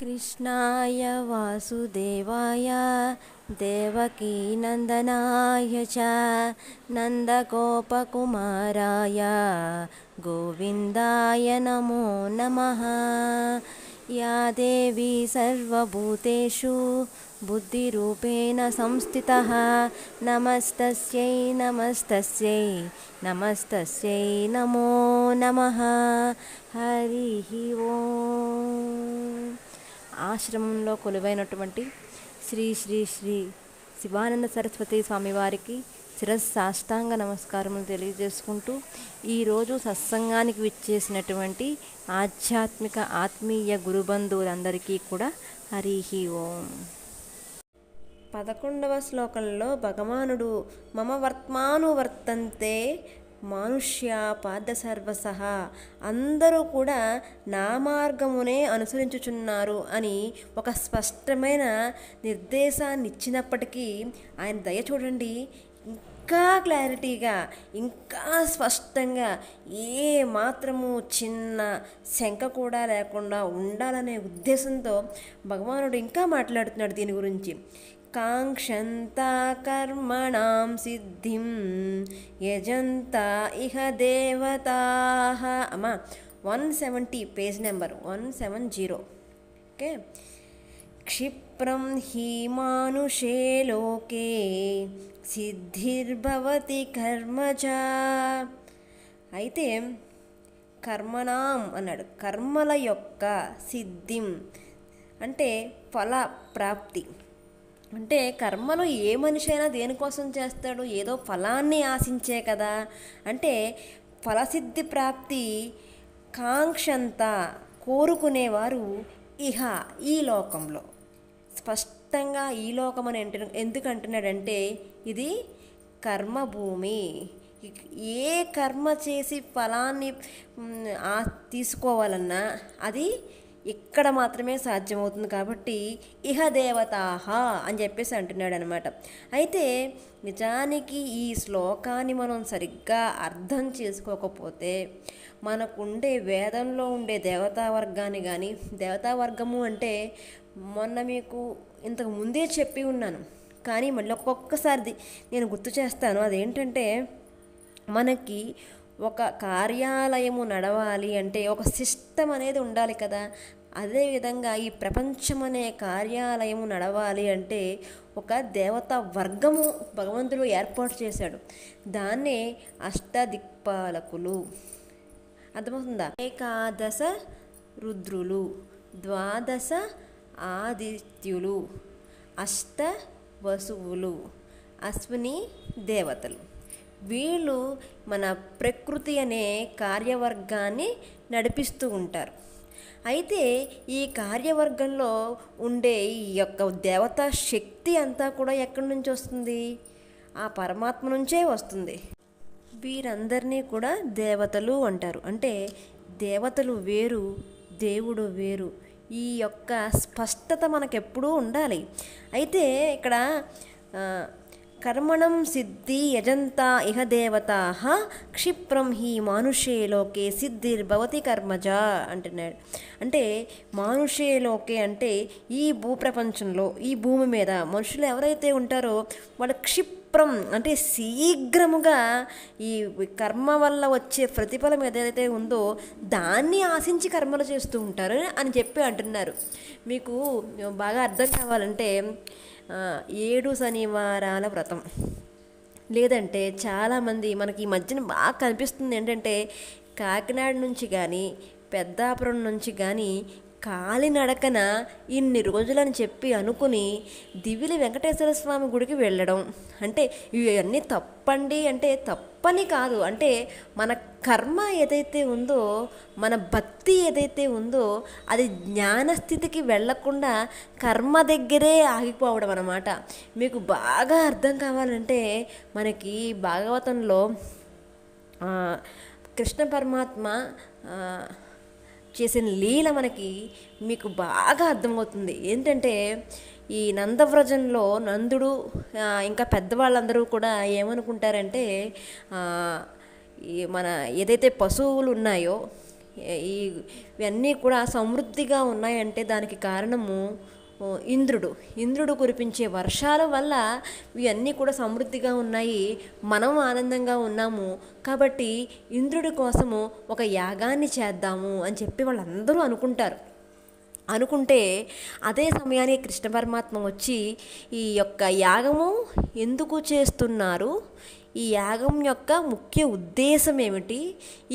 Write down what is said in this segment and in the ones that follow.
कृष्णाय वासुदेवाय देवकीनन्दनाय च नन्दगोपकुमाराय गोविन्दाय नमो नमः। या देवी सर्वभूतेषु बुद्धिरूपेण संस्थितः नमस्तस्यै नमस्तस्यै नमस्तस्यै नमो नमः। हरिः ओम्। ఆశ్రమంలో కొలువైనటువంటి శ్రీ శ్రీ శ్రీ శివానంద సరస్వతి స్వామివారికి శిరస్సాష్టాంగ నమస్కారములు తెలియజేసుకుంటూ ఈరోజు సత్సంగానికి విచ్చేసినటువంటి ఆధ్యాత్మిక ఆత్మీయ గురుబంధువులందరికీ కూడా హరిహి ఓం. 11వ శ్లోకంలో భగవానుడు మమ వర్త్మానువర్తంతే మానుష్య పాద సర్వసహ, అందరూ కూడా నా మార్గమునే అనుసరించుచున్నారు అని ఒక స్పష్టమైన నిర్దేశాన్ని ఇచ్చినప్పటికీ ఆయన దయ చూడండి, ఇంకా క్లారిటీగా ఇంకా స్పష్టంగా ఏ మాత్రము చిన్న శంక కూడా లేకుండా ఉండాలనే ఉద్దేశంతో భగవానుడు ఇంకా మాట్లాడుతున్నాడు దీని గురించి. కాంక్షంతా కర్మణాం సిద్ధిం యజంత ఇహ దేవతాః. అమ్మా 170 పేజ్ నెంబర్ 170. ఓకే. క్షిప్రం హి మానుషే లోకే సిద్ధిర్భవతి కర్మజ. అయితే కర్మణాం అన్నాడు, కర్మల యొక్క సిద్ధిం అంటే ఫల ప్రాప్తి. అంటే కర్మలు ఏ మనిషి అయినా దేనికోసం చేస్తాడు? ఏదో ఫలాన్ని ఆశించే కదా. అంటే ఫలసిద్ధి ప్రాప్తి కాంక్షంతా కోరుకునేవారు ఇహ ఈ లోకంలో. స్పష్టంగా ఈ లోకం అని ఎందుకు అంటున్నాడంటే ఇది కర్మభూమి. ఏ కర్మ చేసి ఫలాన్ని తీసుకోవాలన్నా అది ఇక్కడ మాత్రమే సాధ్యమవుతుంది. కాబట్టి ఇహ దేవతాహ అని చెప్పేసి అంటున్నాడు అనమాట. అయితే నిజానికి ఈ శ్లోకాన్ని మనం సరిగ్గా అర్థం చేసుకోకపోతే మనకుండే వేదంలో ఉండే దేవతా వర్గాన్ని కానీ, దేవతా వర్గము అంటే మొన్న మీకు ఇంతకు ముందే చెప్పి ఉన్నాను, కానీ మళ్ళీ ఒక్కొక్కసారి నేను గుర్తు చేస్తాను. అదేంటంటే మనకి ఒక కార్యాలయము నడవాలి అంటే ఒక సిస్టమ్ అనేది ఉండాలి కదా. అదేవిధంగా ఈ ప్రపంచం అనే కార్యాలయము నడవాలి అంటే ఒక దేవతా వర్గము భగవంతుడు ఏర్పాటు చేశాడు. దాన్నే అష్టదిక్పాలకులు. అర్థమవుతుందా? ఏకాదశ రుద్రులు, 12 ఆదిత్యులు, 8 వసువులు, అశ్విని దేవతలు. వీళ్ళు మన ప్రకృతి అనే కార్యవర్గాన్ని నడిపిస్తూ ఉంటారు. అయితే ఈ కార్యవర్గంలో ఉండే ఈ యొక్క దేవతా శక్తి అంతా కూడా ఎక్కడి నుంచి వస్తుంది? ఆ పరమాత్మ నుంచే వస్తుంది. వీరందరినీ కూడా దేవతలు అంటారు. అంటే దేవతలు వేరు, దేవుడు వేరు. ఈ యొక్క స్పష్టత మనకెప్పుడూ ఉండాలి. అయితే ఇక్కడ కర్మణం సిద్ధి యజంతా ఇహ దేవతాః క్షిప్రం హి మానుషే లోకే సిద్ధిర్భవతి కర్మజ అంటున్నాడు. అంటే మానుషే లోకే అంటే ఈ భూప్రపంచంలో, ఈ భూమి మీద మనుషులు ఎవరైతే ఉంటారో వాళ్ళు క్షిప్రం అంటే శీఘ్రముగా ఈ కర్మ వల్ల వచ్చే ప్రతిఫలం ఏదైతే ఉందో దాన్ని ఆశించి కర్మలు చేస్తూ ఉంటారు అని చెప్పి అంటున్నారు. మీకు బాగా అర్థం కావాలంటే 7 శనివారాల వ్రతం, లేదంటే చాలామంది మనకి ఈ మధ్యన బాగా కనిపిస్తుంది ఏంటంటే కాకినాడ నుంచి కానీ పెద్దాపురం నుంచి కానీ కాలినడకన ఇన్ని రోజులని చెప్పి అనుకుని దివిలి వెంకటేశ్వర స్వామి గుడికి వెళ్ళడం. అంటే ఇవన్నీ తప్పండి అంటే తప్పని కాదు. అంటే మన కర్మ ఏదైతే ఉందో, మన భక్తి ఏదైతే ఉందో అది జ్ఞానస్థితికి వెళ్లకుండా కర్మ దగ్గరే ఆగిపోవడం అన్నమాట. మీకు బాగా అర్థం కావాలంటే మనకి భాగవతంలో కృష్ణ పరమాత్మ చేసిన లీల మనకి మీకు బాగా అర్థమవుతుంది. ఏంటంటే ఈ నందవ్రజంలో నందుడు ఇంకా పెద్దవాళ్ళందరూ కూడా ఏమనుకుంటారంటే ఈ మన ఏదైతే పశువులు ఉన్నాయో ఈ ఇవన్నీ కూడా సమృద్ధిగా ఉన్నాయంటే దానికి కారణము ఇంద్రుడు కురిపించే వర్షాల వల్ల ఇవన్నీ కూడా సమృద్ధిగా ఉన్నాయి, మనం ఆనందంగా ఉన్నాము. కాబట్టి ఇంద్రుడి కోసము ఒక యాగాన్ని చేద్దాము అని చెప్పి వాళ్ళందరూ అనుకుంటే అదే సమయానికి కృష్ణ పరమాత్మ వచ్చి ఈ యొక్క యాగము ఎందుకు చేస్తున్నారు, ఈ యాగం యొక్క ముఖ్య ఉద్దేశం ఏమిటి,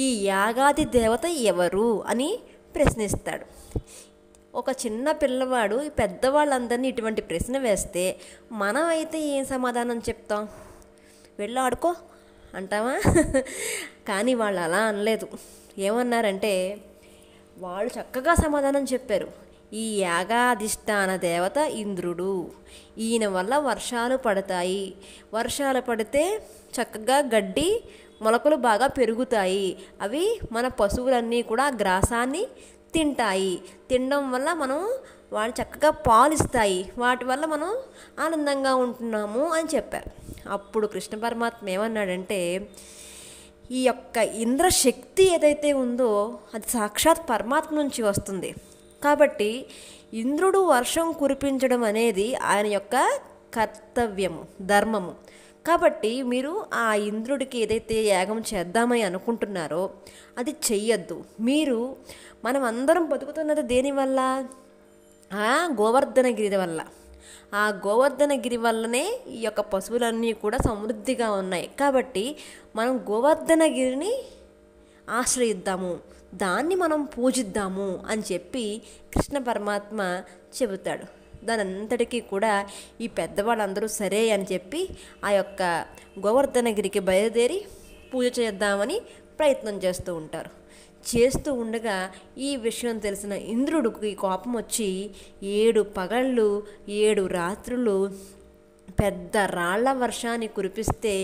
ఈ యాగాది దేవత ఎవరు అని ప్రశ్నిస్తాడు. ఒక చిన్న పిల్లవాడు ఈ పెద్దవాళ్ళందరినీ ఇటువంటి ప్రశ్న వేస్తే మనం అయితే ఏం సమాధానం చెప్తాం? వెళ్ళి ఆడుకో అంటావా? కానీ వాళ్ళు అలా అనలేదు. ఏమన్నారంటే వాళ్ళు చక్కగా సమాధానం చెప్పారు. ఈ యాగాధిష్టాన దేవత ఇంద్రుడు, ఈయన వల్ల వర్షాలు పడతాయి, వర్షాలు పడితే చక్కగా గడ్డి మొలకలు బాగా పెరుగుతాయి, అవి మన పశువులన్నీ కూడా గ్రాసాన్ని తింటాయి, తినడం వల్ల మనం వాళ్ళు చక్కగా పాలిస్తాయి, వాటి వల్ల మనం ఆనందంగా ఉంటున్నాము అని చెప్పారు. అప్పుడు కృష్ణ పరమాత్మ ఏమన్నాడంటే ఈ యొక్క ఇంద్రశక్తి ఏదైతే ఉందో అది సాక్షాత్ పరమాత్మ నుంచి వస్తుంది. కాబట్టి ఇంద్రుడు వర్షం కురిపించడం అనేది ఆయన యొక్క కర్తవ్యము, ధర్మము. కాబట్టి మీరు ఆ ఇంద్రుడికి ఏదైతే యాగం చేద్దామని అనుకుంటున్నారో అది చెయ్యొద్దు. మనం అందరం బతుకుతున్నది దేనివల్ల? ఆ గోవర్ధనగిరి వల్ల. ఆ గోవర్ధనగిరి వల్లనే ఈ యొక్క పశువులన్నీ కూడా సమృద్ధిగా ఉన్నాయి. కాబట్టి మనం గోవర్ధనగిరిని ఆశ్రయిద్దాము, దాన్ని మనం పూజిద్దాము అని చెప్పి కృష్ణ పరమాత్మ చెబుతాడు. దాని అంతటికీ కూడా ఈ పెద్దవాళ్ళందరూ సరే అని చెప్పి ఆ యొక్క గోవర్ధనగిరికి బయలుదేరి పూజ చేద్దామని ప్రయత్నం చేస్తూ ఉంటారు. చేస్తూ ఉండగా ఈ విషయం తెలిసిన ఇంద్రుడికి కోపం వచ్చి 7 పగళ్ళు 7 రాత్రులు పెద్ద రాళ్ల వర్షాన్ని కురిపిస్తే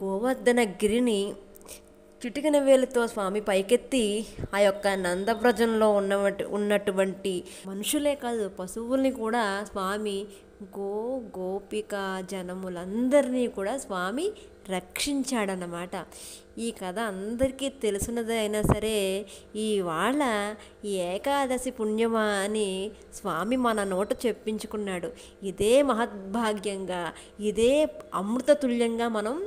గోవర్ధనగిరిని చిటికిన వేలుతో స్వామి పైకెత్తి ఆ యొక్క నందవ్రజంలో ఉన్నటువంటి మనుషులే కాదు పశువుల్ని కూడా స్వామి గోపిక జనములందరినీ కూడా స్వామి రక్షించాడన్నమాట. ఈ కథ అందరికీ తెలిసినదే అయినా సరే ఇవాళ ఈ ఏకాదశి పుణ్యమా అని స్వామి మన నోట చెప్పించుకున్నాడు. ఇదే మహద్భాగ్యంగా, ఇదే అమృతతుల్యంగా మనం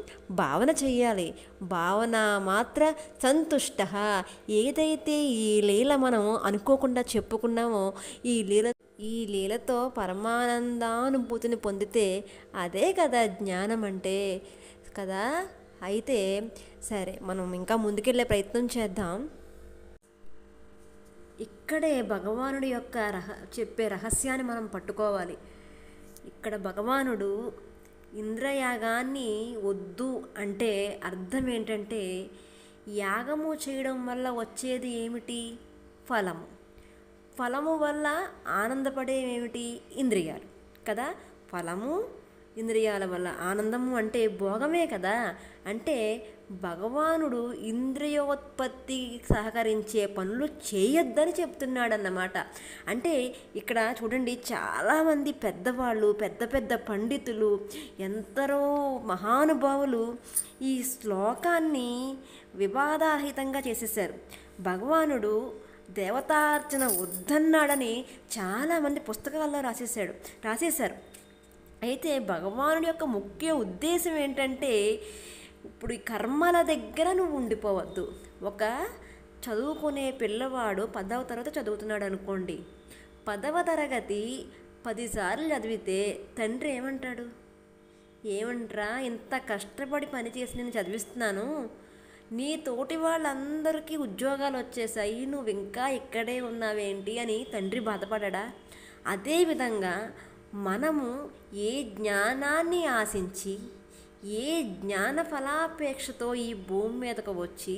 భావన చెయ్యాలి. భావన మాత్ర సంతుష్ట. ఏదైతే ఈ లీల మనం అనుకోకుండా చెప్పుకున్నామో ఈ లీలతో పరమానందానుభూతిని పొందితే అదే కదా జ్ఞానం అంటే కదా. అయితే సరే, మనం ఇంకా ముందుకెళ్ళే ప్రయత్నం చేద్దాం. ఇక్కడే భగవానుడి యొక్క చెప్పే రహస్యాన్ని మనం పట్టుకోవాలి. ఇక్కడ భగవానుడు ఇంద్రయాగాన్ని వద్దు అంటే అర్థం ఏంటంటే యాగము చేయడం వల్ల వచ్చేది ఏమిటి? ఫలము వల్ల ఆనందపడేవేమిటి? ఇంద్రియాలు కదా. ఫలము ఇంద్రియాల వల్ల ఆనందము అంటే భోగమే కదా. అంటే భగవానుడు ఇంద్రియోత్పత్తికి సహకరించే పనులు చేయొద్దని చెప్తున్నాడన్నమాట. అంటే ఇక్కడ చూడండి, చాలామంది పెద్దవాళ్ళు, పెద్ద పెద్ద పండితులు, ఎందరో మహానుభావులు ఈ శ్లోకాన్ని వివాదారహితంగా చేసేసారు. భగవానుడు దేవతార్చన వద్దన్నాడని చాలామంది పుస్తకాల్లో రాసేశారు. అయితే భగవానుడి యొక్క ముఖ్య ఉద్దేశం ఏంటంటే ఇప్పుడు ఈ కర్మల దగ్గర నువ్వు ఉండిపోవద్దు. ఒక చదువుకునే పిల్లవాడు 10వ తరగతి చదువుతున్నాడు అనుకోండి. 10వ తరగతి 10 సార్లు చదివితే తండ్రి ఏమంటాడు? ఏమంటారా, ఇంత కష్టపడి పనిచేసి నేను చదివిస్తున్నాను, నీ తోటి వాళ్ళందరికీ ఉద్యోగాలు వచ్చేసాయి, నువ్వు ఇంకా ఇక్కడే ఉన్నావేంటి అని తండ్రి బాధపడడా? అదేవిధంగా మనము ఏ జ్ఞానాన్ని ఆశించి, ఏ జ్ఞాన ఫలాపేక్షతో ఈ భూమి మీదకు వచ్చి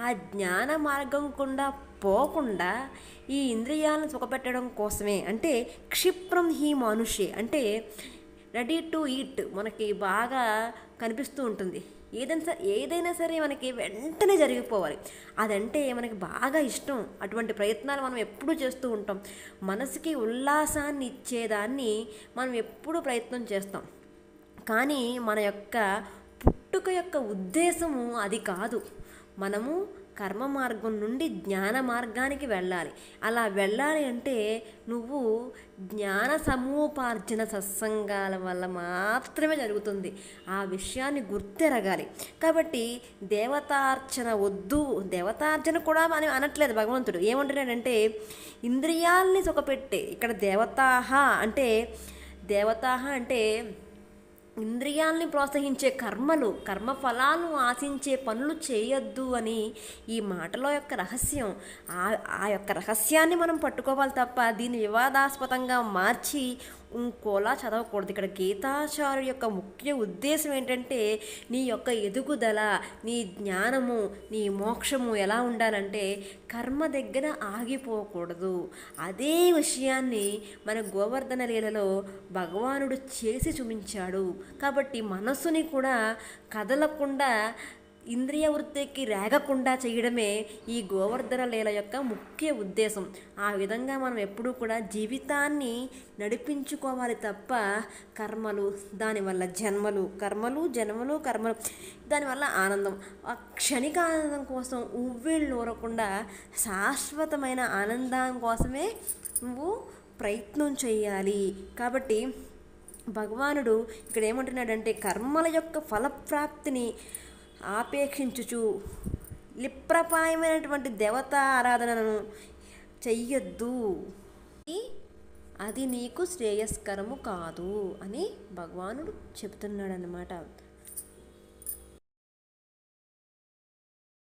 ఆ జ్ఞాన మార్గం గుండా పోకుండా ఈ ఇంద్రియాలను సుఖపెట్టడం కోసమే, అంటే క్షిప్రం హీ మానుషే, అంటే రెడీ టు ఈట్ మనకి బాగా కనిపిస్తూ ఉంటుంది. ఏదైనా సరే మనకి వెంటనే జరిగిపోవాలి, అదంటే మనకి బాగా ఇష్టం. అటువంటి ప్రయత్నాలు మనం ఎప్పుడూ చేస్తూ ఉంటాం. మనసుకి ఉల్లాసాన్ని ఇచ్చేదాన్ని మనం ఎప్పుడూ ప్రయత్నం చేస్తాం. కానీ మన యొక్క పుట్టుక యొక్క ఉద్దేశము అది కాదు. మనము కర్మ మార్గం నుండి జ్ఞాన మార్గానికి వెళ్ళాలి. అలా వెళ్ళాలి అంటే నువ్వు జ్ఞాన సమూపార్జన సత్సంగాల వల్ల మాత్రమే జరుగుతుంది. ఆ విషయాన్ని గుర్తెరగాలి. కాబట్టి దేవతార్చన వద్దు, దేవతార్చన కూడా అని అనట్లేదు భగవంతుడు. ఏమంటున్నాడంటే ఇంద్రియాల్ని సుఖపెట్టే, ఇక్కడ దేవతాహ అంటే ఇంద్రియాల్ని ప్రోత్సహించే కర్మలు, కర్మఫలాలను ఆశించే పనులు చేయొద్దు అని ఈ మాటలో యొక్క రహస్యం. ఆ యొక్క రహస్యాన్ని మనం పట్టుకోవాలి తప్ప దీన్ని వివాదాస్పదంగా మార్చి ఇంకోలా చదవకూడదు. ఇక్కడ గీతాచార్యుడి యొక్క ముఖ్య ఉద్దేశం ఏంటంటే నీ యొక్క ఎదుగుదల, నీ జ్ఞానము, నీ మోక్షము ఎలా ఉండాలంటే కర్మ దగ్గర ఆగిపోకూడదు. అదే విషయాన్ని మన గోవర్ధన లీలలో భగవానుడు చేసి చూపించాడు. కాబట్టి మనస్సుని కూడా కదలకుండా, ఇంద్రియ వృత్తికి రేగకుండా చేయడమే ఈ గోవర్ధన లీల యొక్క ముఖ్య ఉద్దేశం. ఆ విధంగా మనం ఎప్పుడూ కూడా జీవితాన్ని నడిపించుకోవాలి తప్ప కర్మలు, దానివల్ల జన్మలు, దానివల్ల ఆనందం, ఆ క్షణిక ఆనందం కోసం ఉవ్విళ్ళూరకుండా శాశ్వతమైన ఆనందం కోసమే నువ్వు ప్రయత్నం చేయాలి. కాబట్టి భగవానుడు ఇక్కడ ఏమంటున్నాడంటే కర్మల యొక్క ఫలప్రాప్తిని ఆపేక్షించుచు లిప్రపాయమైనటువంటి దేవతా ఆరాధనను చెయ్యొద్దు, అది నీకు శ్రేయస్కరము కాదు అని భగవానుడు చెప్తున్నాడు అన్నమాట.